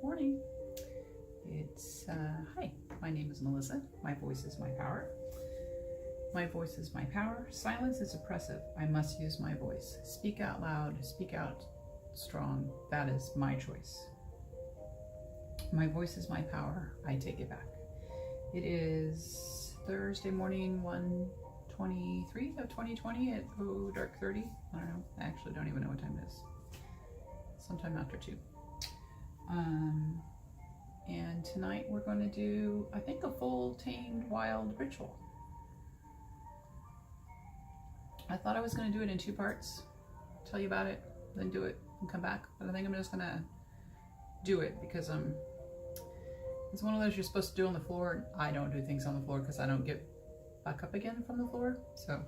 Morning. Hi, my name is Melissa. My voice is my power. My voice is my power. Silence is oppressive. I must use my voice. Speak out loud, speak out strong. That is my choice. My voice is my power. I take it back. It is Thursday morning, 1/23 of 2020 at dark 30. I don't know. I actually don't even know what time it is. Sometime after 2. And tonight we're going to do, I think, a full Tamed Wild Ritual. I thought I was going to do it in 2 parts, tell you about it, then do it and come back. But I think I'm just going to do it because it's one of those you're supposed to do on the floor. I don't do things on the floor because I don't get back up again from the floor. So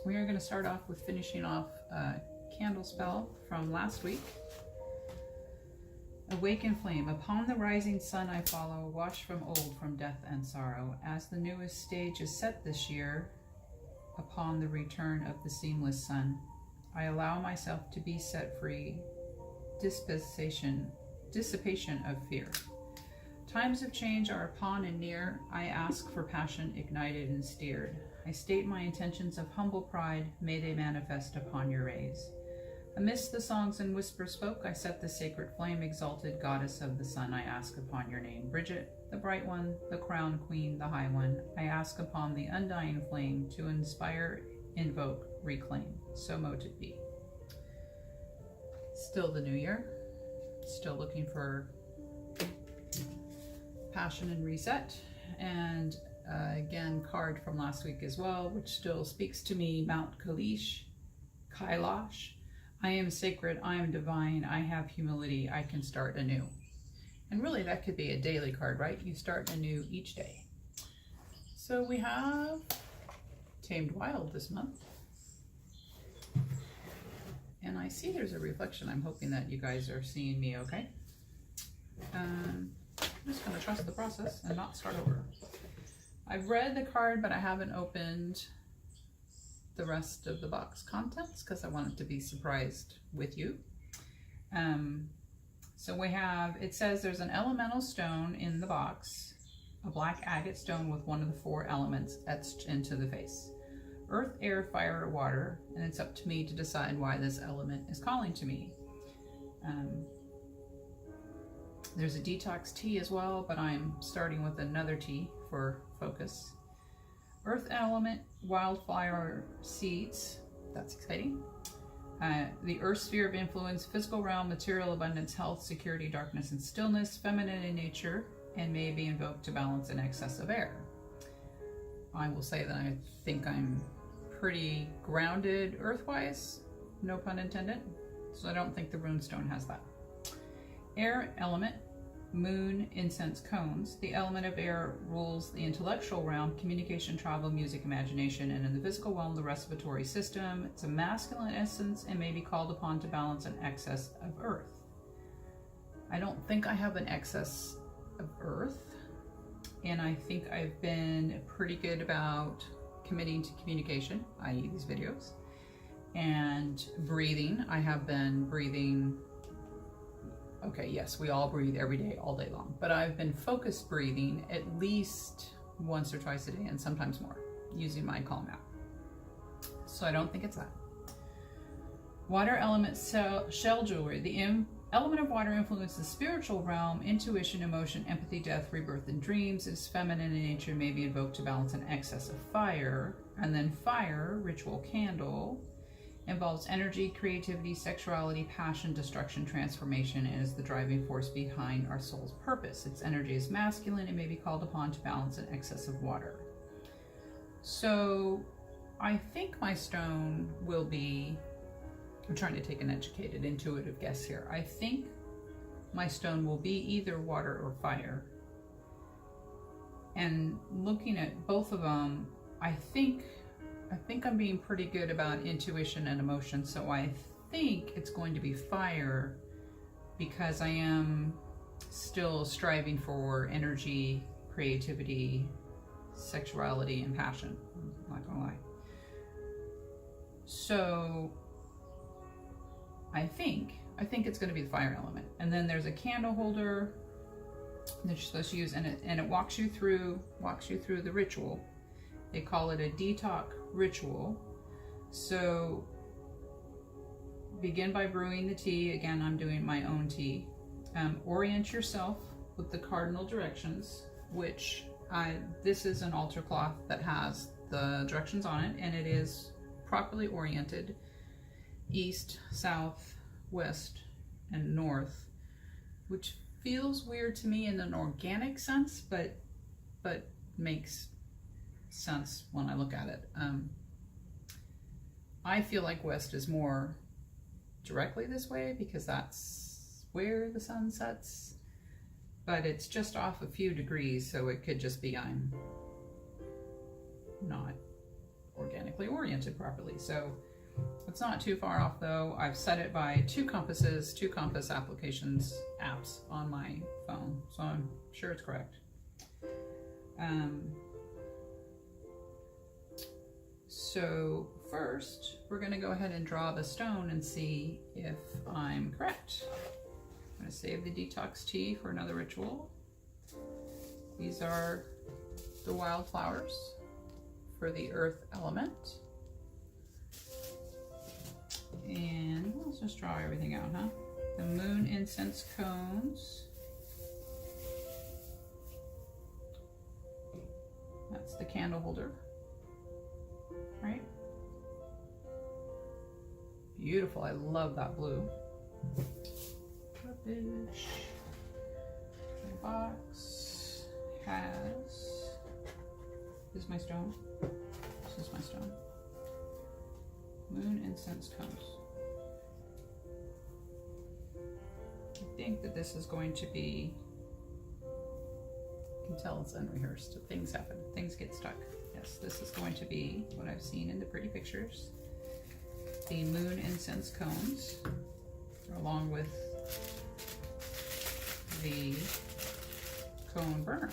we are going to start off with finishing off a candle spell from last week. Awaken flame, upon the rising sun I follow, washed from old from death and sorrow, as the newest stage is set this year, upon the return of the seamless sun. I allow myself to be set free, dissipation of fear. Times of change are upon and near, I ask for passion ignited and steered. I state my intentions of humble pride, may they manifest upon your rays. Amidst the songs and whispers spoke, I set the sacred flame, exalted goddess of the sun, I ask upon your name. Bridget, the bright one, the crowned queen, the high one, I ask upon the undying flame to inspire, invoke, reclaim. So mote it be. Still the new year, still looking for passion and reset. And again, card from last week as well, which still speaks to me, Mount Kailash. I am sacred, I am divine, I have humility, I can start anew. And really that could be a daily card, right? You start anew each day. So we have Tamed Wild this month. And I see there's a reflection. I'm hoping that you guys are seeing me okay. I'm just going to trust the process and not start over. I've read the card, but I haven't opened the rest of the box contents because I wanted to be surprised with you. So we have, it says there's an elemental stone in the box, a black agate stone with one of the 4 elements etched into the face. Earth, air, fire, or water, and it's up to me to decide why this element is calling to me. There's a detox tea as well, but I'm starting with another tea for focus. Earth element, wildflower seeds, that's exciting. The earth sphere of influence, physical realm, material abundance, health, security, darkness, and stillness, feminine in nature, and may be invoked to balance an excess of air. I will say that I think I'm pretty grounded earth-wise, no pun intended, so I don't think the runestone has that. Air element, moon, incense, cones. The element of air rules the intellectual realm, communication, travel, music, imagination, and in the physical realm, the respiratory system. It's a masculine essence and may be called upon to balance an excess of earth. I don't think I have an excess of earth, and I think I've been pretty good about committing to communication, i.e. these videos, and breathing. I have been breathing. Okay, yes, we all breathe every day, all day long. But I've been focused breathing at least once or twice a day, and sometimes more, using my Calm app. So I don't think it's that. Water element shell jewelry. The element of water influences the spiritual realm, intuition, emotion, empathy, death, rebirth, and dreams. It is feminine in nature, may be invoked to balance an excess of fire. And then fire, ritual candle, involves energy, creativity, sexuality, passion, destruction, transformation, and is the driving force behind our soul's purpose. Its energy is masculine and may be called upon to balance an excess of water. So I think my stone will be, I'm trying to take an educated, intuitive guess here. I think my stone will be either water or fire. And looking at both of them, I think I'm being pretty good about intuition and emotion, so I think it's going to be fire because I am still striving for energy, creativity, sexuality, and passion. I'm not gonna lie. So I think I think it's going to be the fire element. And then there's a candle holder that you're supposed to use, and it walks you through the ritual. They call it a detox ritual. So begin by brewing the tea. Again, I'm doing my own tea. Orient yourself with the cardinal directions, which this is an altar cloth that has the directions on it, and it is properly oriented: east, south, west, and north, which feels weird to me in an organic sense, but makes sense when I look at it. I feel like west is more directly this way because that's where the sun sets, but it's just off a few degrees, so it could just be I'm not organically oriented properly. So it's not too far off though. I've set it by two compass apps on my phone, so I'm sure it's correct. So first, we're going to go ahead and draw the stone and see if I'm correct. I'm going to save the detox tea for another ritual. These are the wildflowers for the earth element. And let's just draw everything out, huh? The moon incense cones. That's the candle holder, right? Beautiful, I love that blue. Rubbish. My box has, this is my stone. This is my stone. Moon incense cones. I think that this is going to be, you can tell it's unrehearsed. Things happen, things get stuck. Yes, this is going to be what I've seen in the pretty pictures. The moon incense cones, along with the cone burner,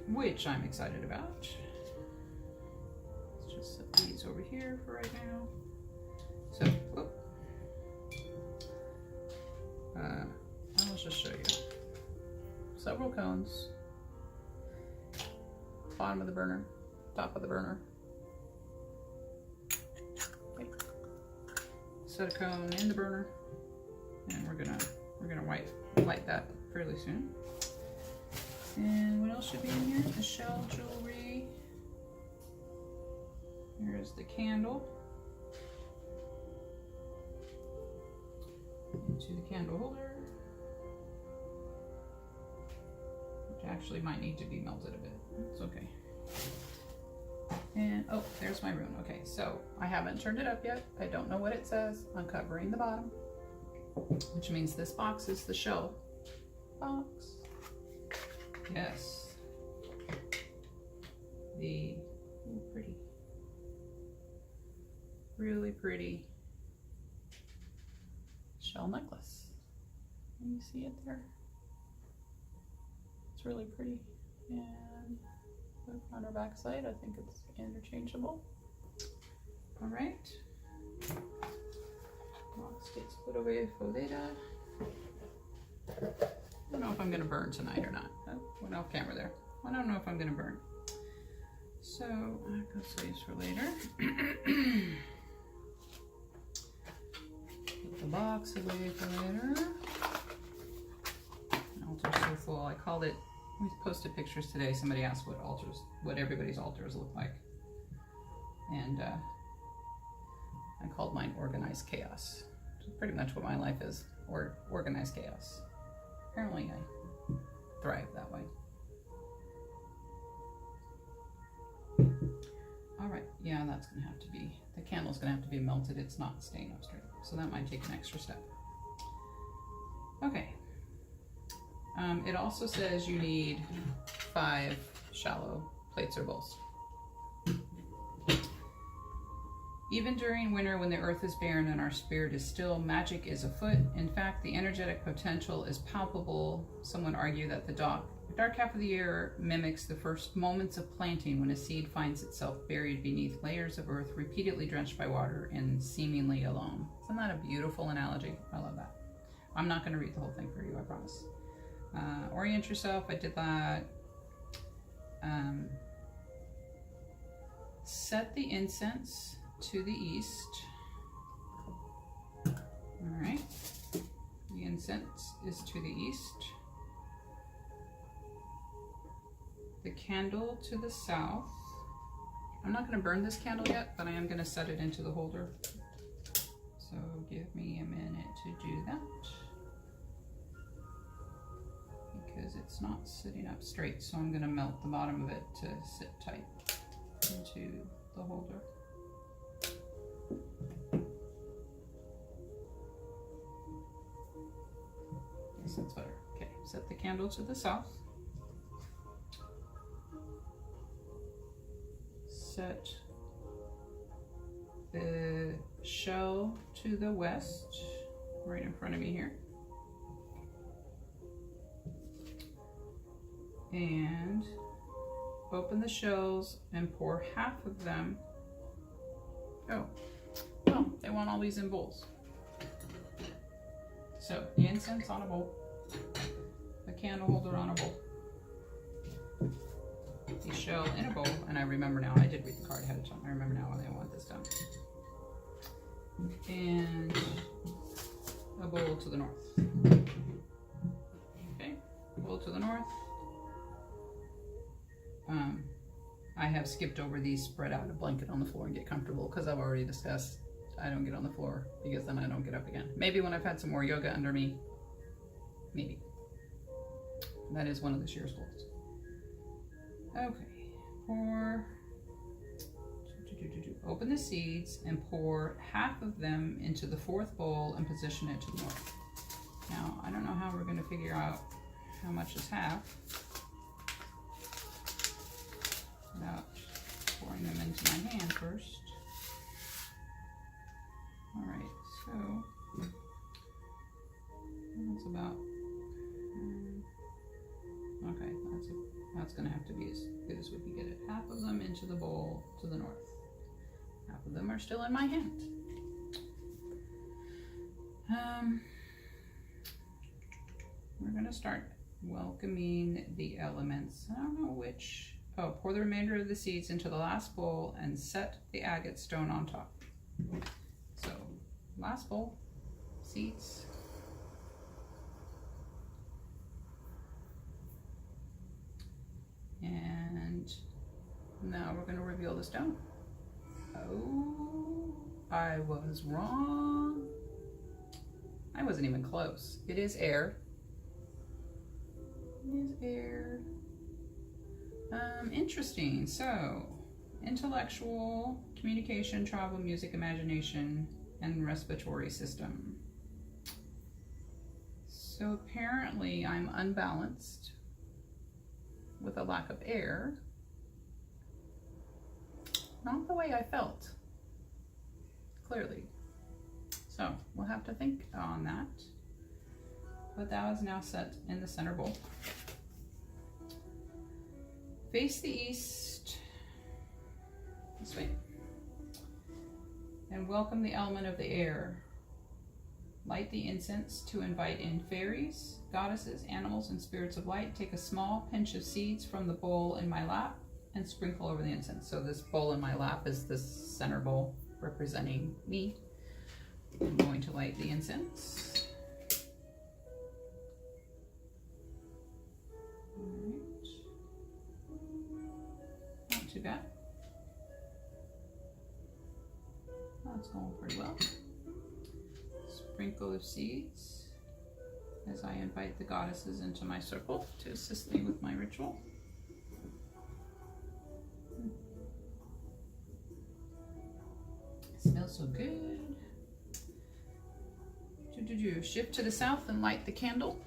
which I'm excited about. Let's just set these over here for right now. So, whoop. Let's just show you. Several cones, bottom of the burner, top of the burner. Okay. Set a cone in the burner, and we're gonna light that fairly soon. And what else should be in here? The shell jewelry. Here's the candle. Into the candle holder, which actually might need to be melted a bit. It's okay. And oh, there's my rune. Okay, so I haven't turned it up yet. I don't know what it says. I'm covering the bottom, which means this box is the shell box. Yes. The pretty, really pretty shell necklace. Can you see it there? It's really pretty. And on her back side, I think it's interchangeable. All right. Box gets put away for later. I don't know if I'm gonna burn tonight or not. Oh, went off camera there. I don't know if I'm gonna burn. So I go sleeves for later. Put the box away for later. Altar's so full. I called it. We posted pictures today. Somebody asked what everybody's altars look like, and I called mine organized chaos. Which is pretty much what my life is, or organized chaos. Apparently, I thrive that way. All right, yeah, that's gonna have to be, the candle's gonna have to be melted. It's not staying up straight, so that might take an extra step. Okay. It also says you need 5 shallow plates or bowls. Even during winter, when the earth is barren and our spirit is still, magic is afoot. In fact, the energetic potential is palpable. Someone argued that the The dark half of the year mimics the first moments of planting when a seed finds itself buried beneath layers of earth, repeatedly drenched by water and seemingly alone. Isn't that a beautiful analogy? I love that. I'm not going to read the whole thing for you, I promise. Orient yourself. I did that. Set the incense to the east. All right. The incense is to the east. The candle to the south. I'm not going to burn this candle yet, but I am going to set it into the holder. So give me a minute to do that, because it's not sitting up straight. So I'm going to melt the bottom of it to sit tight into the holder. Yes, that's better. Okay, set the candle to the south. Set the shell to the west, right in front of me here. And open the shells and pour half of them. Oh, well, they want all these in bowls. So the incense on a bowl, the candle holder on a bowl, the shell in a bowl, and I remember now, I did read the card ahead of time. I remember now why I want this done. And a bowl to the north. Okay, bowl to the north. I have skipped over these, spread out a blanket on the floor and get comfortable, because I've already discussed I don't get on the floor because then I don't get up again. Maybe when I've had some more yoga under me, maybe. That is one of this year's goals. Okay, pour, open the seeds and pour half of them into the fourth bowl and position it to the north. Now, I don't know how we're going to figure out how much is half without pouring them into my hand first. All right, so that's about, okay, that's going to have to be as good as we can get it. Half of them into the bowl to the north. Half of them are still in my hand. We're going to start welcoming the elements. I don't know which. Oh, pour the remainder of the seeds into the last bowl and set the agate stone on top. So, last bowl, seeds. And now we're going to reveal the stone. Oh, I was wrong. I wasn't even close. It is air. It is air. Interesting. So, intellectual, communication, travel, music, imagination, and respiratory system. So apparently I'm unbalanced with a lack of air. Not the way I felt, clearly. So we'll have to think on that. But that is now set in the center bowl. Face the east, this way, and welcome the element of the air. Light the incense to invite in fairies, goddesses, animals, and spirits of light. Take a small pinch of seeds from the bowl in my lap and sprinkle over the incense. So this bowl in my lap is this center bowl representing me. I'm going to light the incense. Not too bad. That's going pretty well. Sprinkle of seeds as I invite the goddesses into my circle to assist me with my ritual. It smells so good. Shift to the south and light the candle.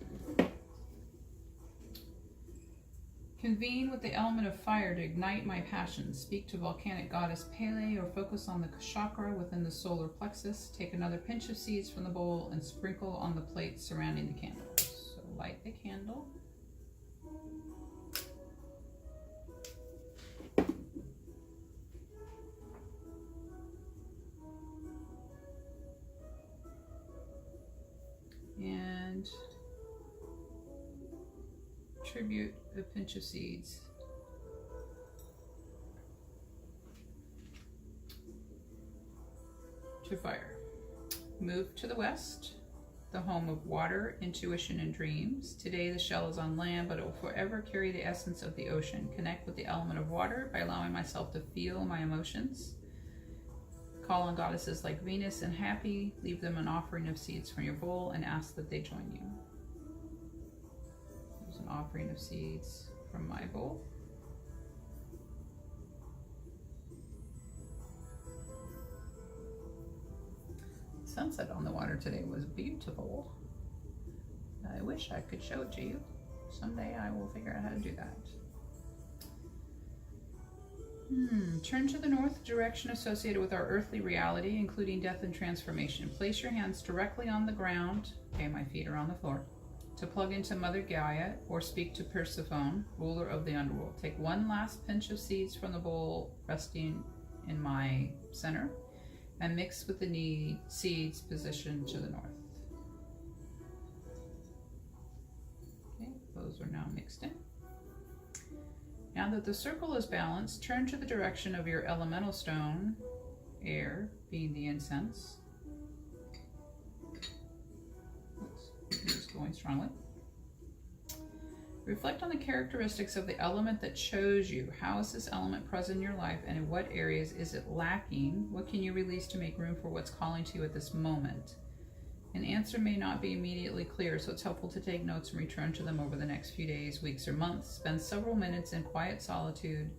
Convene with the element of fire to ignite my passions. Speak to volcanic goddess Pele or focus on the chakra within the solar plexus. Take another pinch of seeds from the bowl and sprinkle on the plate surrounding the candle. So light the candle. and attribute a pinch of seeds. To fire. Move to the west, the home of water, intuition, and dreams. Today the shell is on land, but it will forever carry the essence of the ocean. Connect with the element of water by allowing myself to feel my emotions. Call on goddesses like Venus and Happy. Leave them an offering of seeds from your bowl and ask that they join you. There's an offering of seeds from my bowl. Sunset on the water today was beautiful. I wish I could show it to you. Someday I will figure out how to do that. Turn to the north, direction associated with our earthly reality, including death and transformation. Place your hands directly on the ground. Okay, my feet are on the floor. To plug into Mother Gaia or speak to Persephone, ruler of the underworld. Take one last pinch of seeds from the bowl resting in my center and mix with the seeds positioned to the north. Okay, those are now mixed in. Now that the circle is balanced, turn to the direction of your elemental stone, air being the incense. It's going strongly. Reflect on the characteristics of the element that chose you. How is this element present in your life, and in what areas is it lacking? What can you release to make room for what's calling to you at this moment? An answer may not be immediately clear, so it's helpful to take notes and return to them over the next few days, weeks, or months. Spend several minutes in quiet solitude,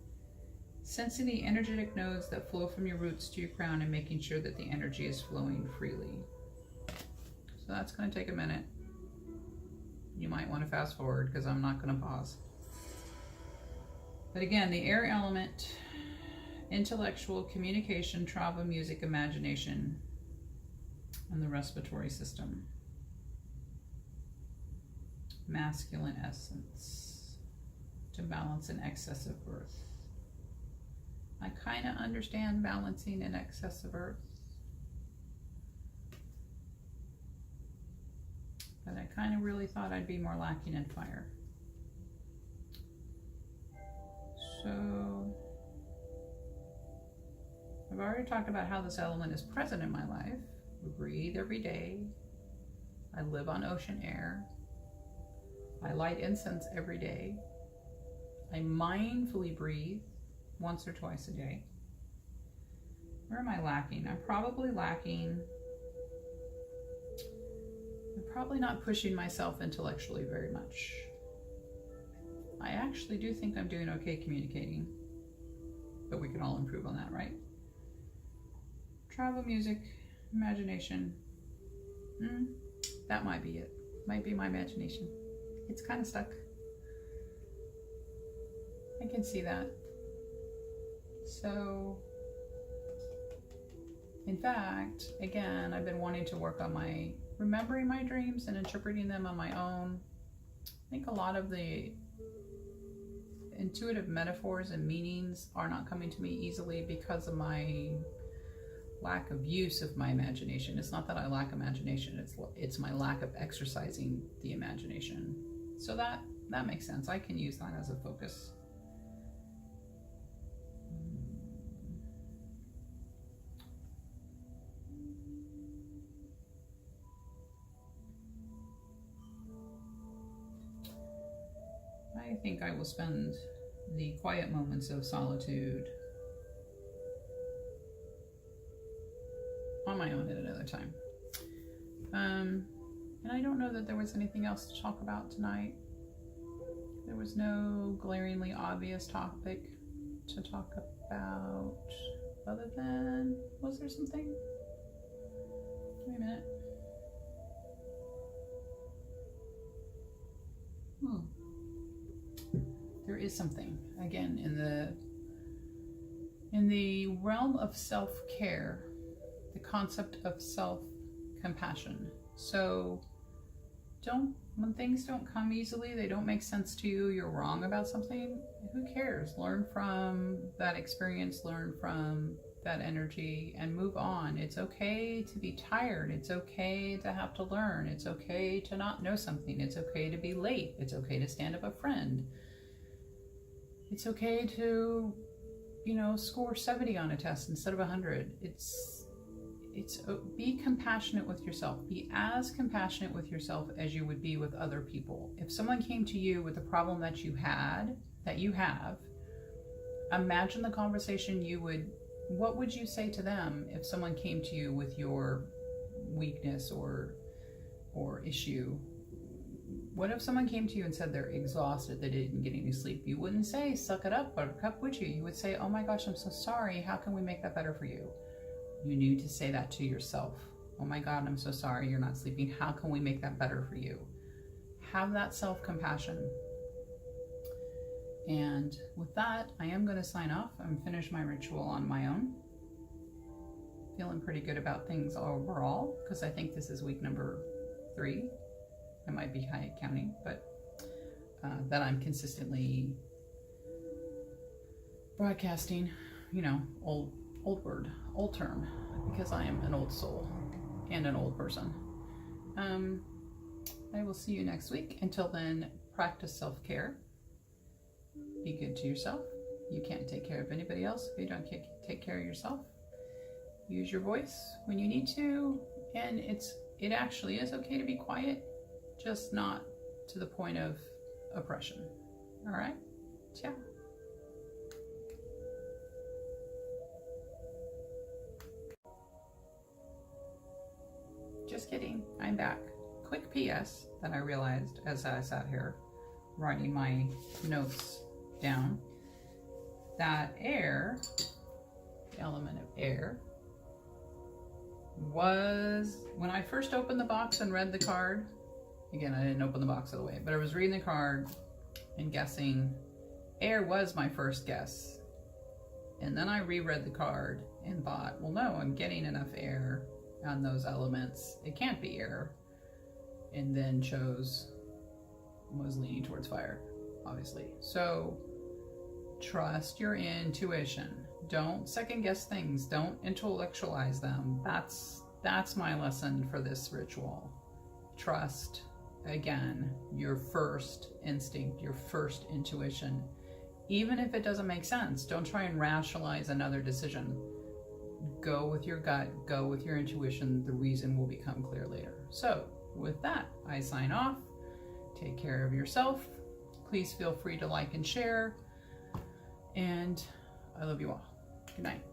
sensing the energetic nodes that flow from your roots to your crown and making sure that the energy is flowing freely. So that's going to take a minute. You might want to fast forward because I'm not going to pause. But again, the air element, intellectual, communication, travel, music, imagination, and the respiratory system. Masculine essence, to balance an excess of earth. I kind of understand balancing an excess of earth. But I kind of really thought I'd be more lacking in fire. So, I've already talked about how this element is present in my life. I breathe every day. I live on ocean air. I light incense every day. I mindfully breathe once or twice a day. Where am I lacking? I'm probably not pushing myself intellectually very much. I actually do think I'm doing okay communicating, but we can all improve on that, right? Travel, music, imagination. That might be it. Might be my imagination. It's kind of stuck. I can see that. So, in fact, again, I've been wanting to work on my remembering my dreams and interpreting them on my own. I think a lot of the intuitive metaphors and meanings are not coming to me easily because of my lack of use of my imagination. It's not that I lack imagination, it's my lack of exercising the imagination. So that makes sense. I can use that as a focus. I think I will spend the quiet moments of solitude on my own at another time. And I don't know that there was anything else to talk about tonight. There was no glaringly obvious topic to talk about other than, was there something? Wait a minute. There is something, again, in the realm of self-care, the concept of self-compassion. So when things don't come easily, they don't make sense to you, you're wrong about something, who cares? Learn from that experience, learn from that energy and move on. It's okay to be tired. It's okay to have to learn. It's okay to not know something. It's okay to be late. It's okay to stand up a friend. It's okay to, score 70 on a test instead of 100. Be compassionate with yourself. Be as compassionate with yourself as you would be with other people. If someone came to you with a problem that you have, imagine the conversation what would you say to them if someone came to you with your weakness or issue? What if someone came to you and said they're exhausted, they didn't get any sleep? You wouldn't say, suck it up, buttercup, would you? You would say, oh my gosh, I'm so sorry. How can we make that better for you? You need to say that to yourself. Oh my God, I'm so sorry you're not sleeping. How can we make that better for you? Have that self-compassion. And with that, I am going to sign off and finish my ritual on my own. Feeling pretty good about things overall, because I think this is week number 3. I might be high counting, but that I'm consistently broadcasting, old term, because I am an old soul and an old person. I will see you next week. Until then, practice self-care. Be good to yourself. You can't take care of anybody else if you don't take care of yourself. Use your voice when you need to, and it actually is okay to be quiet, just not to the point of oppression. All right? Ciao. Just kidding, I'm back. Quick PS that I realized as I sat here writing my notes down, that air, the element of air, was, when I first opened the box and read the card, again, I didn't open the box all the way, but I was reading the card and guessing, air was my first guess. And then I reread the card and thought, well, no, I'm getting enough air on those elements. It can't be air. And then was leaning towards fire, obviously. So trust your intuition. Don't second guess things. Don't intellectualize them. That's my lesson for this ritual. Trust, again, your first instinct, your first intuition. Even if it doesn't make sense, don't try and rationalize another decision. Go with your gut, go with your intuition. The reason will become clear later. So with that, I sign off. Take care of yourself. Please feel free to like and share. And I love you all. Good night.